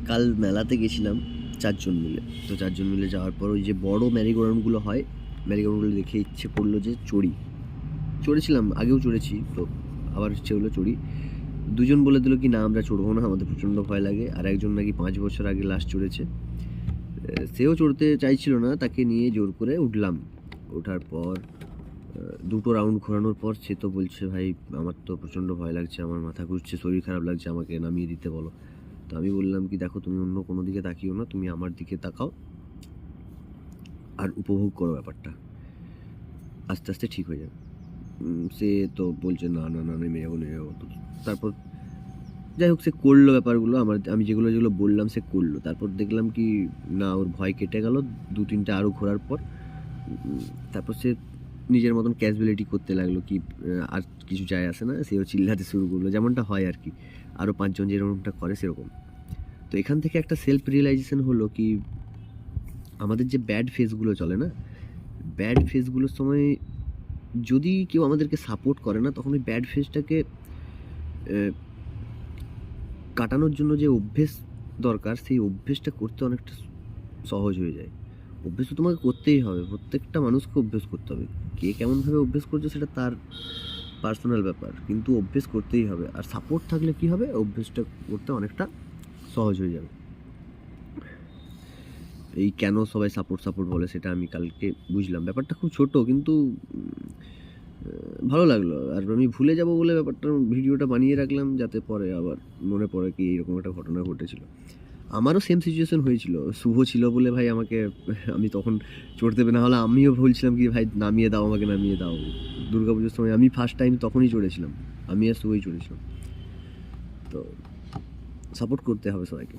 কাল মেলাতে গেছিলাম 4 জন মিলে। তো 4 জন মিলে যাওয়ার পর ওই যে বড় ম্যারিগোরাউন্ডগুলো হয়, ম্যারিগোরাউন্ডগুলো দেখে ইচ্ছে করলো যে চড়েছিলাম, আগেও চড়েছি, তো আবার ইচ্ছে হলো চড়ি। 2 জন বলে দিল কি না আমরা চড়বো না, আমাদের প্রচণ্ড ভয় লাগে। আর একজন নাকি 5 বছর আগে লাস্ট চড়েছে, সেও চড়তে চাইছিল না, তাকে নিয়ে জোর করে উঠলাম। ওঠার পর 2টো রাউন্ড ঘোরানোর পর সে তো বলছে ভাই আমার তো প্রচণ্ড ভয় লাগছে, আমার মাথা ঘুরছে, শরীর খারাপ লাগছে, আমাকে নামিয়ে দিতে বলো। তো আমি বললাম কি দেখো তুমি অন্য কোনো দিকে তাকিও না, তুমি আমার দিকে তাকাও আর উপভোগ করো ব্যাপারটা, আস্তে আস্তে ঠিক হয়ে যাবে। সে তো বলছে না না না নেমে যাবো নেমে যাবো। তারপর যাই হোক সে করলো ব্যাপারগুলো, আমি যেগুলো যেগুলো বললাম সে করলো। তারপর দেখলাম কি না ওর ভয় কেটে গেল 2-3টা আরও ঘোরার পর। তারপর সে নিজের মতন ক্যাজুয়ালিটি করতে লাগলো কি আর কিছু যায় আসে না, সেও চিল্লাতে শুরু করলো, যেমনটা হয় আর কি, আরও 5 জন যেরকমটা করে সেরকম। তো এখান থেকে একটা সেলফ রিয়েলাইজেশন হলো কি আমাদের যে ব্যাড ফেজগুলো চলে না, ব্যাড ফেজগুলোর সময় যদি কেউ আমাদেরকে সাপোর্ট করে না, তখন ওই ব্যাড ফেজটাকে কাটানোর জন্য যে অভ্যেস দরকার সেই অভ্যেসটা করতে অনেকটা সহজ হয়ে যায়। অভ্যেস তো তোমাকে করতেই হবে, প্রত্যেকটা মানুষকে অভ্যেস করতে হবে। কে কেমনভাবে অভ্যেস করছে সেটা তার পার্সোনাল ব্যাপার, কিন্তু অভ্যেস করতেই হবে। আর সাপোর্ট থাকলে কি হবে, অভ্যেসটা করতে অনেকটা সহজ হয়ে যাবে। এই কেন সবাই সাপোর্ট বলে সেটা আমি কালকে বুঝলাম। ব্যাপারটা খুব ছোট কিন্তু ভালো লাগলো। আর আমি ভুলে যাব বলে ব্যাপারটা ভিডিওটা বানিয়ে রাখলাম, যাতে পরে আবার মনে পড়ে কি এরকম একটা ঘটনা ঘটেছিল। আমারও সেম সিচুয়েশন হয়েছিল, শুভ ছিল বলে ভাই আমাকে আমি তখন চড়তে না হলে আমিও বলছিলাম কি ভাই নামিয়ে দাও, আমাকে নামিয়ে দাও। দুর্গাপুজোর সময় আমি ফার্স্ট টাইম তখনই চড়েছিলাম, আমি আর শুভই চড়েছিলাম। তো সাপোর্ট করতে হবে সবাইকে।